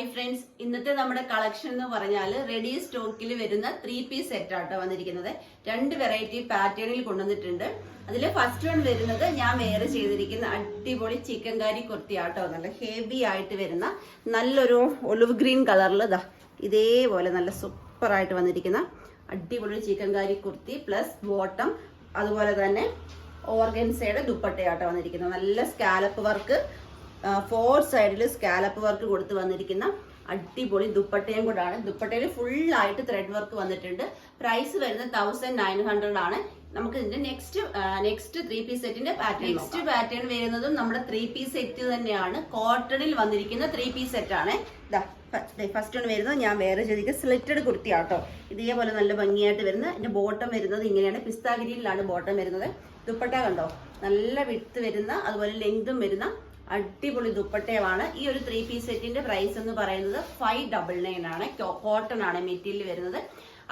Hi friends, ഇന്നത്തെ നമ്മുടെ collection എന്ന് പറഞ്ഞാൽ റെഡി സ്റ്റോക്കിൽ വരുന്ന 3 പീസ് സെറ്റ് ആട്ടോ വന്നിരിക്കുന്നത്. 2 വെറൈറ്റി പാറ്റേണിൽ കൊണ്ടുവന്നിട്ടുണ്ട്. അതിൽ ഫസ്റ്റ് വൺ വരുന്നത് ഞാൻ വേറെ ചെയ്തിരിക്കുന്ന അടിപൊളി ചിക്കൻ കാരി കുർത്തി ആട്ടോ. നല്ല ഹെവി ആയിട്ട് വരുന്ന നല്ലൊരു ഒലിവ് ഗ്രീൻ കളറിൽ ഇതേപോലെ നല്ല സൂപ്പർ ആയിട്ട് വന്നിരിക്കുന്ന അടിപൊളി ചിക്കൻ കാരി കുർത്തി പ്ലസ് ബോട്ടം, അതുപോലെ തന്നെ ഓർഗൻസയുടെ ദുപ്പട്ടയാട്ടോ വന്നിരിക്കുന്നത്. നല്ല സ്കാലപ്പ് വർക്ക്, 4 സൈഡിൽ സ്കാലപ്പ് വർക്ക് കൊടുത്ത് വന്നിരിക്കുന്ന അടിപൊളി ദുപ്പട്ടയും കൂടാണ്. ദുപ്പട്ടയിൽ ഫുൾ ആയിട്ട് ത്രെഡ് വർക്ക് വന്നിട്ടുണ്ട്. പ്രൈസ് വരുന്നത് 1900 ആണ്. നമുക്ക് ഇതിന്റെ നെക്സ്റ്റ് 3 പീസ് സെറ്റിന്റെ പാറ്റേൺ വരുന്നതും നമ്മുടെ 3 പീസ് സെറ്റ് തന്നെയാണ്. കോട്ടണിൽ വന്നിരിക്കുന്ന 3 പീസ് സെറ്റ് ആണ്. ഫസ്റ്റ് വൺ വരുന്നത് ഞാൻ വേറെ ചെയ്തിരിക്കുന്ന സ്ലിറ്റഡ് കുർത്തി ആട്ടോ. ഇതേപോലെ നല്ല ഭംഗിയായിട്ട് വരുന്ന ഇതിന്റെ ബോട്ടം വരുന്നത് ഇങ്ങനെയാണ്. പിസ്ത ഗ്രീനിലാണ് ബോട്ടം വരുന്നത്. ദുപ്പട്ട കണ്ടോ, നല്ല വിഡ്ത്ത് വരുന്ന അതുപോലെ ലെങ്തും വരുന്ന അടിപൊളി ദുപ്പട്ടയുമാണ്. ഈ ഒരു 3 പീസ് സെറ്റിന്റെ പ്രൈസ് എന്ന് പറയുന്നത് 599 ആണ്. കോട്ടൺ ആണ് മെറ്റീരിയൽ വരുന്നത്.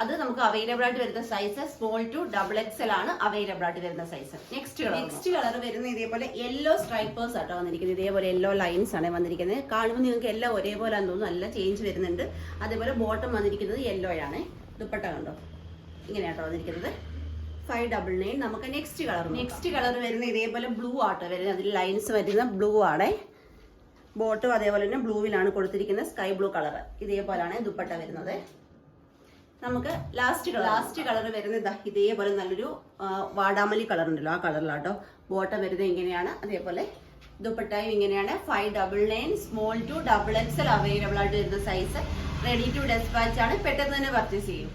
അത് നമുക്ക് അവൈലബിൾ ആയിട്ട് വരുന്ന സൈസ് സ്മോൾ ടു XXL ആണ് അവൈലബിൾ ആയിട്ട് വരുന്ന സൈസ്. നെക്സ്റ്റ് കളർ വരുന്ന ഇതേപോലെ യെല്ലോ സ്ട്രൈപ്പേഴ്സ് ആട്ടോ വന്നിരിക്കുന്നത്. ഇതേപോലെ യെല്ലോ ലൈൻസ് ആണ് വന്നിരിക്കുന്നത്. കാണുമ്പോൾ നിങ്ങൾക്ക് എല്ലാം ഒരേപോലെ ആണെന്ന് തോന്നുന്നു, നല്ല ചേഞ്ച് വരുന്നുണ്ട്. അതേപോലെ ബോട്ടം വന്നിരിക്കുന്നത് യെല്ലോ ആണ്. ദുപ്പട്ട കണ്ടോ, ഇങ്ങനെയാട്ടോ വന്നിരിക്കുന്നത്. 599. നമുക്ക് നെക്സ്റ്റ് കളർ വരുന്ന ഇതേപോലെ ബ്ലൂ ആട്ടോ വരുന്നത്. അതിൽ ലൈൻസ് വരുന്ന ബ്ലൂ ആണ്. ബോട്ടും അതേപോലെ തന്നെ ബ്ലൂവിലാണ് കൊടുത്തിരിക്കുന്നത്. സ്കൈ ബ്ലൂ കളർ ഇതേപോലെയാണ് ദുപ്പട്ട വരുന്നത്. നമുക്ക് ലാസ്റ്റ് കളർ വരുന്നത് ഇതേപോലെ നല്ലൊരു വാടാമല്ലി കളർ ഉണ്ടല്ലോ, ആ കളറിലാട്ടോ. ബോട്ടം വരുന്നത് ഇങ്ങനെയാണ്. അതേപോലെ ദുപ്പട്ടയും ഇങ്ങനെയാണ്. 599 സ്മോൾ ടു XXL അവൈലബിൾ ആയിട്ട് വരുന്ന സൈസ്. റെഡി ടു ഡെസ്പാച്ച് ആണ്. പെട്ടെന്ന് തന്നെ പർച്ചേസ് ചെയ്യും.